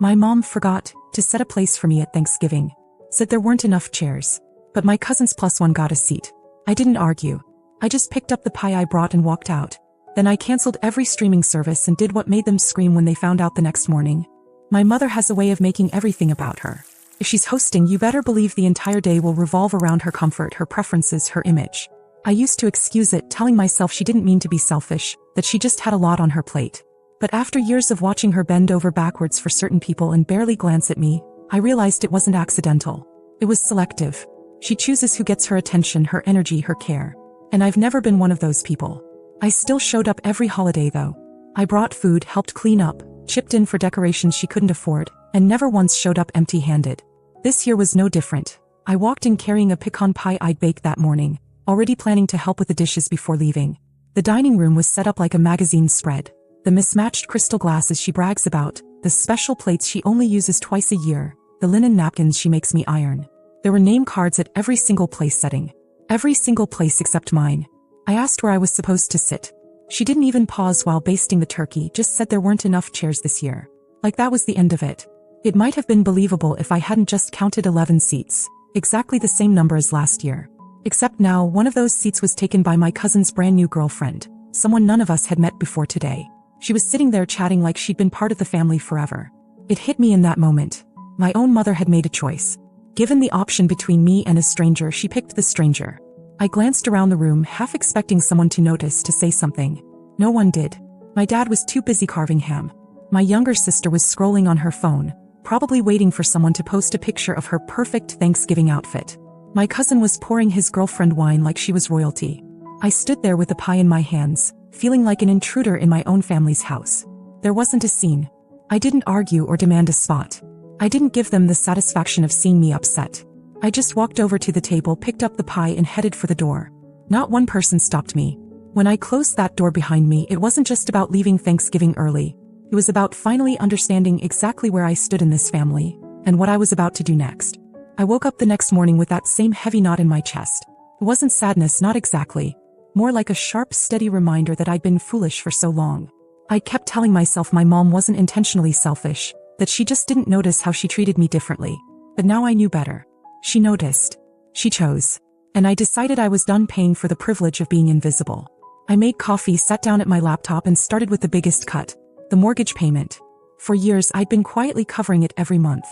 My mom forgot to set a place for me at Thanksgiving. Said there weren't enough chairs. But my cousins plus one got a seat. I didn't argue. I just picked up the pie I brought and walked out. Then I canceled every streaming service and did what made them scream when they found out the next morning. My mother has a way of making everything about her. If she's hosting, you better believe the entire day will revolve around her comfort, her preferences, her image. I used to excuse it, telling myself she didn't mean to be selfish, that she just had a lot on her plate. But after years of watching her bend over backwards for certain people and barely glance at me, I realized it wasn't accidental. It was selective. She chooses who gets her attention, her energy, her care. And I've never been one of those people. I still showed up every holiday though. I brought food, helped clean up, chipped in for decorations she couldn't afford, and never once showed up empty-handed. This year was no different. I walked in carrying a pecan pie I'd baked that morning, already planning to help with the dishes before leaving. The dining room was set up like a magazine spread. The mismatched crystal glasses she brags about, the special plates she only uses twice a year, the linen napkins she makes me iron. There were name cards at every single place setting. Every single place except mine. I asked where I was supposed to sit. She didn't even pause while basting the turkey, just said there weren't enough chairs this year. Like that was the end of it. It might have been believable if I hadn't just counted 11 seats, exactly the same number as last year. Except now, one of those seats was taken by my cousin's brand new girlfriend, someone none of us had met before today. She was sitting there chatting like she'd been part of the family forever. It hit me in that moment. My own mother had made a choice. Given the option between me and a stranger, she picked the stranger. I glanced around the room, half expecting someone to notice, to say something. No one did. My dad was too busy carving ham. My younger sister was scrolling on her phone, probably waiting for someone to post a picture of her perfect Thanksgiving outfit. My cousin was pouring his girlfriend wine like she was royalty. I stood there with the pie in my hands, feeling like an intruder in my own family's house. There wasn't a scene. I didn't argue or demand a spot. I didn't give them the satisfaction of seeing me upset. I just walked over to the table, picked up the pie and headed for the door. Not one person stopped me. When I closed that door behind me, it wasn't just about leaving Thanksgiving early. It was about finally understanding exactly where I stood in this family, and what I was about to do next. I woke up the next morning with that same heavy knot in my chest. It wasn't sadness, not exactly. More like a sharp, steady reminder that I'd been foolish for so long. I kept telling myself my mom wasn't intentionally selfish, that she just didn't notice how she treated me differently. But now I knew better. She noticed. She chose. And I decided I was done paying for the privilege of being invisible. I made coffee, sat down at my laptop and started with the biggest cut. The mortgage payment. For years I'd been quietly covering it every month.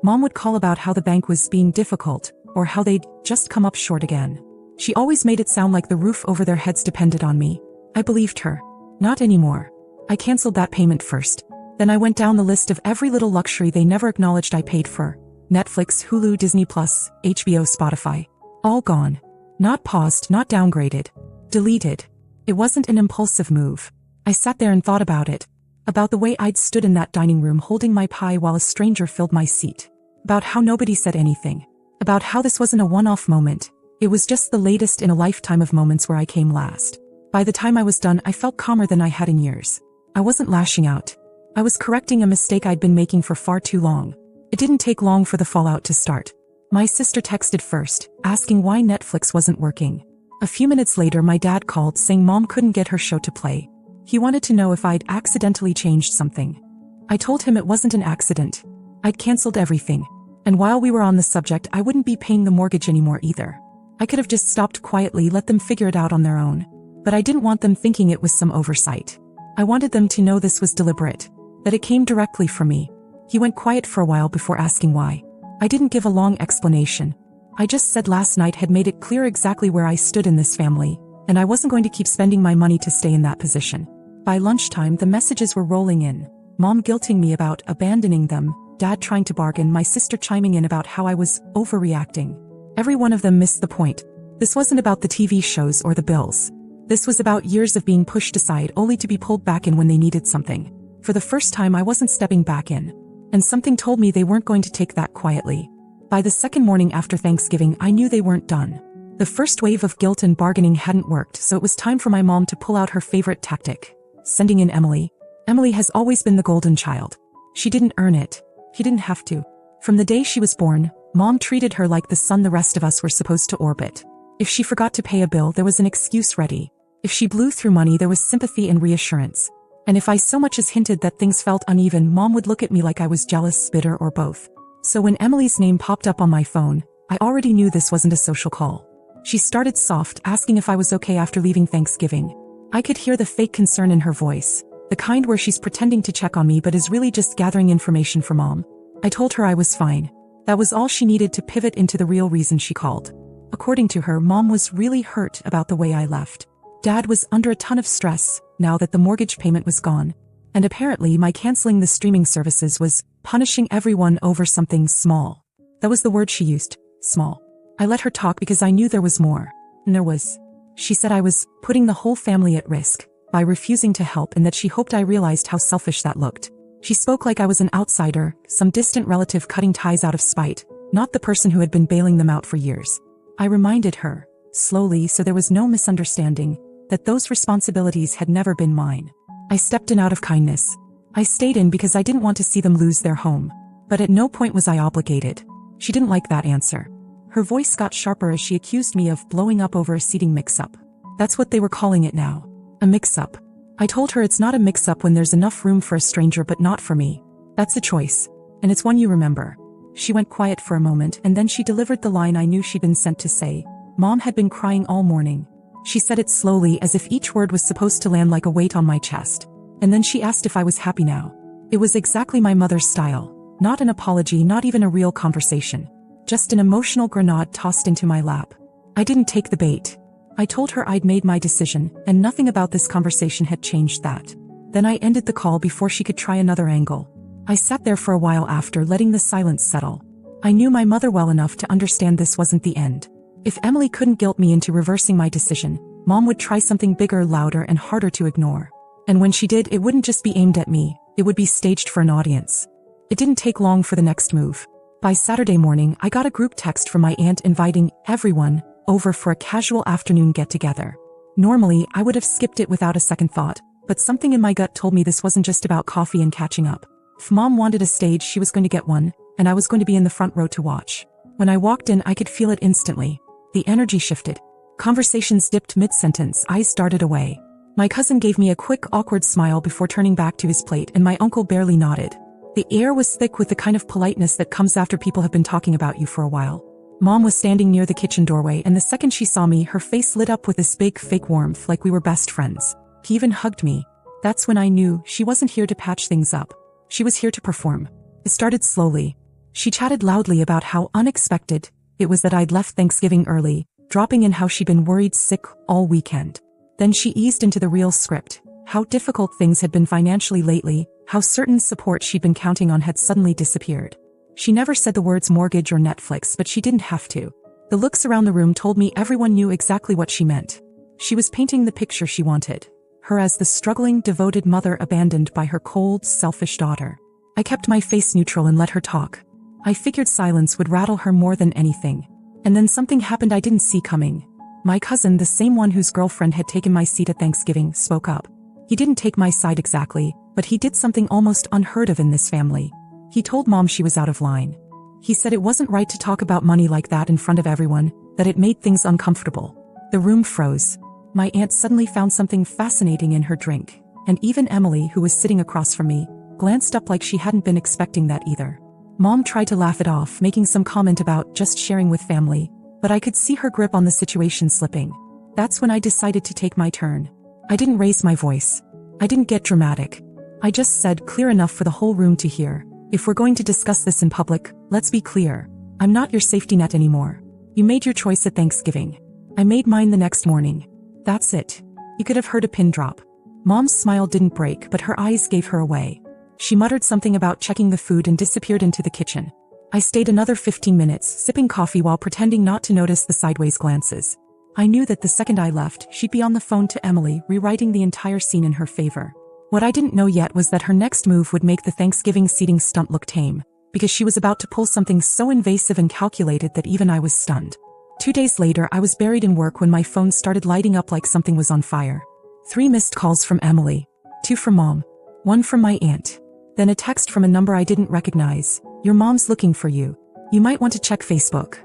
Mom would call about how the bank was being difficult, or how they'd just come up short again. She always made it sound like the roof over their heads depended on me. I believed her. Not anymore. I canceled that payment first. Then I went down the list of every little luxury they never acknowledged I paid for. Netflix, Hulu, Disney+, HBO, Spotify. All gone. Not paused, not downgraded. Deleted. It wasn't an impulsive move. I sat there and thought about it. About the way I'd stood in that dining room holding my pie while a stranger filled my seat. About how nobody said anything. About how this wasn't a one-off moment. It was just the latest in a lifetime of moments where I came last. By the time I was done, I felt calmer than I had in years. I wasn't lashing out. I was correcting a mistake I'd been making for far too long. It didn't take long for the fallout to start. My sister texted first, asking why Netflix wasn't working. A few minutes later, my dad called saying Mom couldn't get her show to play. He wanted to know if I'd accidentally changed something. I told him it wasn't an accident. I'd canceled everything. And while we were on the subject, I wouldn't be paying the mortgage anymore either. I could have just stopped quietly, let them figure it out on their own. But I didn't want them thinking it was some oversight. I wanted them to know this was deliberate. That it came directly from me. He went quiet for a while before asking why. I didn't give a long explanation. I just said last night had made it clear exactly where I stood in this family, and I wasn't going to keep spending my money to stay in that position. By lunchtime, the messages were rolling in. Mom guilting me about abandoning them, Dad trying to bargain, my sister chiming in about how I was overreacting. Every one of them missed the point. This wasn't about the TV shows or the bills. This was about years of being pushed aside only to be pulled back in when they needed something. For the first time, I wasn't stepping back in. And something told me they weren't going to take that quietly. By the second morning after Thanksgiving, I knew they weren't done. The first wave of guilt and bargaining hadn't worked, so it was time for my mom to pull out her favorite tactic. Sending in Emily. Emily has always been the golden child. She didn't earn it. He didn't have to. From the day she was born, Mom treated her like the sun the rest of us were supposed to orbit. If she forgot to pay a bill, there was an excuse ready. If she blew through money, there was sympathy and reassurance. And if I so much as hinted that things felt uneven, Mom would look at me like I was jealous, bitter, or both. So when Emily's name popped up on my phone, I already knew this wasn't a social call. She started soft, asking if I was okay after leaving Thanksgiving. I could hear the fake concern in her voice, the kind where she's pretending to check on me but is really just gathering information for Mom. I told her I was fine. That was all she needed to pivot into the real reason she called. According to her, Mom was really hurt about the way I left. Dad was under a ton of stress now that the mortgage payment was gone. And apparently my canceling the streaming services was punishing everyone over something small. That was the word she used, small. I let her talk because I knew there was more. And there was. She said I was putting the whole family at risk by refusing to help, and that she hoped I realized how selfish that looked. She spoke like I was an outsider, some distant relative cutting ties out of spite, not the person who had been bailing them out for years. I reminded her, slowly so there was no misunderstanding, that those responsibilities had never been mine. I stepped in out of kindness. I stayed in because I didn't want to see them lose their home. But at no point was I obligated. She didn't like that answer. Her voice got sharper as she accused me of blowing up over a seating mix-up. That's what they were calling it now. A mix-up. I told her it's not a mix-up when there's enough room for a stranger but not for me. That's a choice. And it's one you remember. She went quiet for a moment and then she delivered the line I knew she'd been sent to say. Mom had been crying all morning. She said it slowly as if each word was supposed to land like a weight on my chest. And then she asked if I was happy now. It was exactly my mother's style. Not an apology, not even a real conversation. Just an emotional grenade tossed into my lap. I didn't take the bait. I told her I'd made my decision, and nothing about this conversation had changed that. Then I ended the call before she could try another angle. I sat there for a while after, letting the silence settle. I knew my mother well enough to understand this wasn't the end. If Emily couldn't guilt me into reversing my decision, Mom would try something bigger, louder, and harder to ignore. And when she did, it wouldn't just be aimed at me, it would be staged for an audience. It didn't take long for the next move. By Saturday morning, I got a group text from my aunt inviting everyone over for a casual afternoon get-together. Normally, I would have skipped it without a second thought, but something in my gut told me this wasn't just about coffee and catching up. If Mom wanted a stage, she was going to get one, and I was going to be in the front row to watch. When I walked in, I could feel it instantly. The energy shifted. Conversations dipped mid-sentence, eyes darted away. My cousin gave me a quick, awkward smile before turning back to his plate, and my uncle barely nodded. The air was thick with the kind of politeness that comes after people have been talking about you for a while. Mom was standing near the kitchen doorway, and the second she saw me, her face lit up with this big, fake warmth, like we were best friends. He even hugged me. That's when I knew she wasn't here to patch things up. She was here to perform. It started slowly. She chatted loudly about how unexpected it was that I'd left Thanksgiving early, dropping in how she'd been worried sick all weekend. Then she eased into the real script, how difficult things had been financially lately, how certain support she'd been counting on had suddenly disappeared. She never said the words mortgage or Netflix, but she didn't have to. The looks around the room told me everyone knew exactly what she meant. She was painting the picture she wanted. Her as the struggling, devoted mother abandoned by her cold, selfish daughter. I kept my face neutral and let her talk. I figured silence would rattle her more than anything. And then something happened I didn't see coming. My cousin, the same one whose girlfriend had taken my seat at Thanksgiving, spoke up. He didn't take my side exactly, but he did something almost unheard of in this family. He told Mom she was out of line. He said it wasn't right to talk about money like that in front of everyone, that it made things uncomfortable. The room froze. My aunt suddenly found something fascinating in her drink, and even Emily, who was sitting across from me, glanced up like she hadn't been expecting that either. Mom tried to laugh it off, making some comment about just sharing with family, but I could see her grip on the situation slipping. That's when I decided to take my turn. I didn't raise my voice. I didn't get dramatic. I just said, clear enough for the whole room to hear. If we're going to discuss this in public, let's be clear. I'm not your safety net anymore. You made your choice at Thanksgiving. I made mine the next morning. That's it. You could have heard a pin drop. Mom's smile didn't break, but her eyes gave her away. She muttered something about checking the food and disappeared into the kitchen. I stayed another 15 minutes, sipping coffee while pretending not to notice the sideways glances. I knew that the second I left, she'd be on the phone to Emily, rewriting the entire scene in her favor. What I didn't know yet was that her next move would make the Thanksgiving seating stunt look tame, because she was about to pull something so invasive and calculated that even I was stunned. 2 days later, I was buried in work when my phone started lighting up like something was on fire. 3 missed calls from Emily. 2 from Mom. 1 from my aunt. Then a text from a number I didn't recognize. Your mom's looking for you. You might want to check Facebook.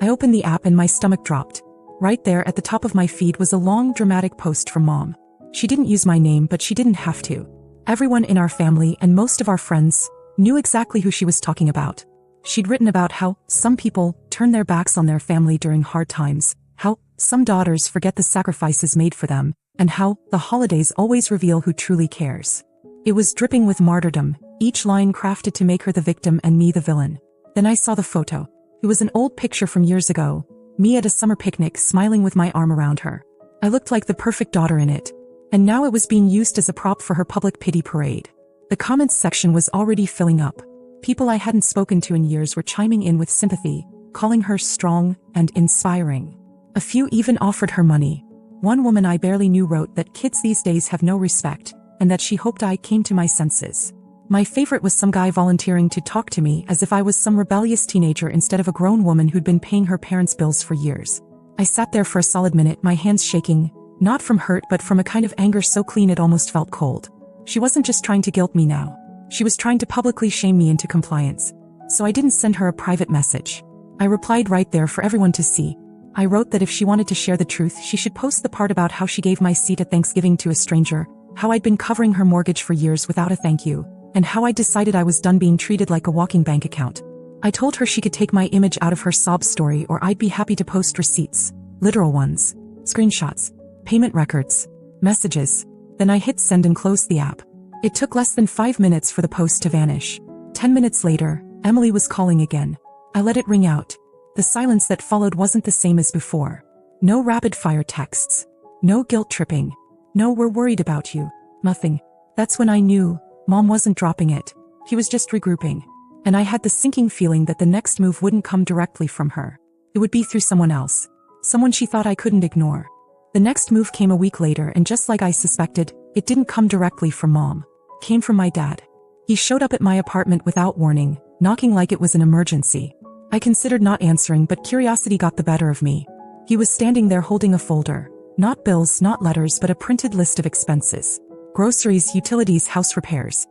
I opened the app and my stomach dropped. Right there at the top of my feed was a long, dramatic post from Mom. She didn't use my name, but she didn't have to. Everyone in our family and most of our friends knew exactly who she was talking about. She'd written about how some people turn their backs on their family during hard times, how some daughters forget the sacrifices made for them, and how the holidays always reveal who truly cares. It was dripping with martyrdom, each line crafted to make her the victim and me the villain. Then I saw the photo. It was an old picture from years ago, me at a summer picnic smiling with my arm around her. I looked like the perfect daughter in it. And now it was being used as a prop for her public pity parade. The comments section was already filling up. People I hadn't spoken to in years were chiming in with sympathy, calling her strong and inspiring. A few even offered her money. One woman I barely knew wrote that kids these days have no respect, and that she hoped I came to my senses. My favorite was some guy volunteering to talk to me as if I was some rebellious teenager instead of a grown woman who'd been paying her parents' bills for years. I sat there for a solid minute, my hands shaking, not from hurt but from a kind of anger so clean it almost felt cold. She wasn't just trying to guilt me now. She was trying to publicly shame me into compliance. So I didn't send her a private message. I replied right there for everyone to see. I wrote that if she wanted to share the truth, she should post the part about how she gave my seat at Thanksgiving to a stranger, how I'd been covering her mortgage for years without a thank you, and how I decided I was done being treated like a walking bank account. I told her she could take my image out of her sob story or I'd be happy to post receipts, literal ones, screenshots, payment records, messages. Then I hit send and closed the app. It took less than 5 minutes for the post to vanish. 10 minutes later, Emily was calling again. I let it ring out. The silence that followed wasn't the same as before. No rapid-fire texts. No guilt-tripping. No "we're worried about you." Nothing. That's when I knew Mom wasn't dropping it. He was just regrouping. And I had the sinking feeling that the next move wouldn't come directly from her. It would be through someone else. Someone she thought I couldn't ignore. The next move came a week later, and just like I suspected, it didn't come directly from Mom. It came from my dad. He showed up at my apartment without warning, knocking like it was an emergency. I considered not answering, but curiosity got the better of me. He was standing there holding a folder. Not bills, not letters, but a printed list of expenses. Groceries, utilities, house repairs.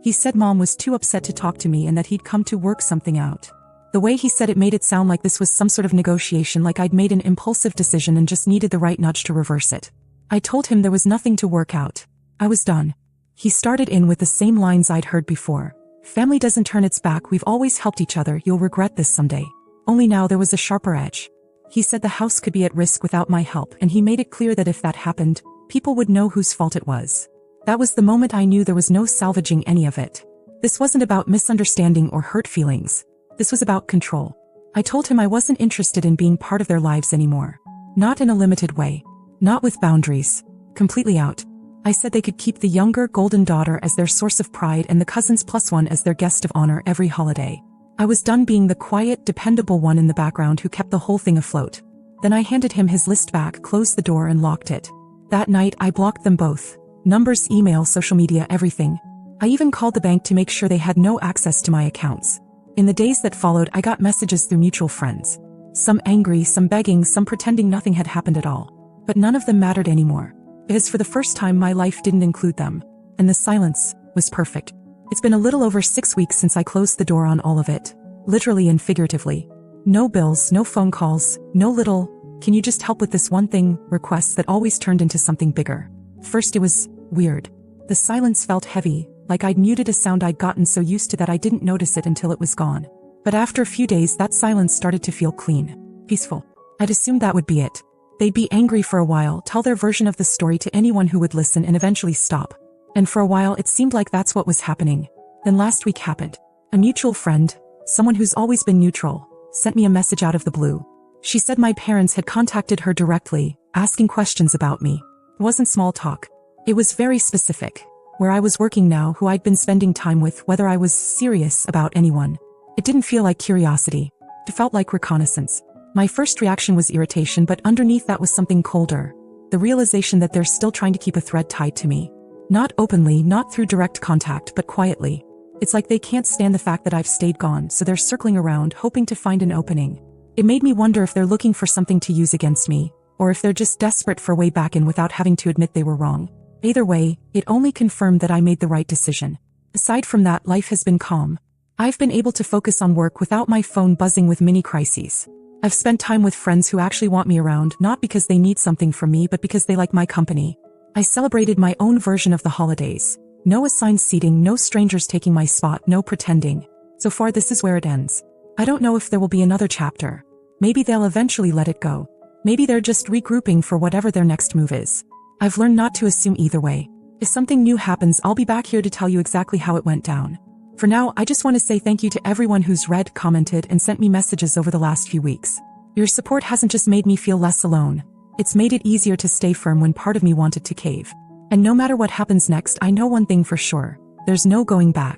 He said Mom was too upset to talk to me and that he'd come to work something out. The way he said it made it sound like this was some sort of negotiation, like I'd made an impulsive decision and just needed the right nudge to reverse it. I told him there was nothing to work out. I was done. He started in with the same lines I'd heard before. Family doesn't turn its back, we've always helped each other, you'll regret this someday. Only now there was a sharper edge. He said the house could be at risk without my help, and he made it clear that if that happened, people would know whose fault it was. That was the moment I knew there was no salvaging any of it. This wasn't about misunderstanding or hurt feelings. This was about control. I told him I wasn't interested in being part of their lives anymore. Not in a limited way. Not with boundaries. Completely out. I said they could keep the younger, golden daughter as their source of pride and the cousins plus one as their guest of honor every holiday. I was done being the quiet, dependable one in the background who kept the whole thing afloat. Then I handed him his list back, closed the door and locked it. That night I blocked them both. Numbers, email, social media, everything. I even called the bank to make sure they had no access to my accounts. In the days that followed, I got messages through mutual friends. Some angry, some begging, some pretending nothing had happened at all. But none of them mattered anymore. Because for the first time my life didn't include them. And the silence was perfect. It's been a little over 6 weeks since I closed the door on all of it. Literally and figuratively. No bills, no phone calls, no little, "can you just help with this one thing?" requests that always turned into something bigger. First it was weird. The silence felt heavy, like I'd muted a sound I'd gotten so used to that I didn't notice it until it was gone. But after a few days that silence started to feel clean. Peaceful. I'd assumed that would be it. They'd be angry for a while, tell their version of the story to anyone who would listen and eventually stop. And for a while it seemed like that's what was happening. Then last week happened. A mutual friend, someone who's always been neutral, sent me a message out of the blue. She said my parents had contacted her directly, asking questions about me. It wasn't small talk. It was very specific. Where I was working now, who I'd been spending time with, whether I was serious about anyone. It didn't feel like curiosity. It felt like reconnaissance. My first reaction was irritation, but underneath that was something colder. The realization that they're still trying to keep a thread tied to me. Not openly, not through direct contact, but quietly. It's like they can't stand the fact that I've stayed gone, so they're circling around, hoping to find an opening. It made me wonder if they're looking for something to use against me, or if they're just desperate for a way back in without having to admit they were wrong. Either way, it only confirmed that I made the right decision. Aside from that, life has been calm. I've been able to focus on work without my phone buzzing with mini crises. I've spent time with friends who actually want me around, not because they need something from me but because they like my company. I celebrated my own version of the holidays. No assigned seating, no strangers taking my spot, no pretending. So far this is where it ends. I don't know if there will be another chapter. Maybe they'll eventually let it go. Maybe they're just regrouping for whatever their next move is. I've learned not to assume either way. If something new happens, I'll be back here to tell you exactly how it went down. For now, I just want to say thank you to everyone who's read, commented, and sent me messages over the last few weeks. Your support hasn't just made me feel less alone. It's made it easier to stay firm when part of me wanted to cave. And no matter what happens next, I know one thing for sure. There's no going back.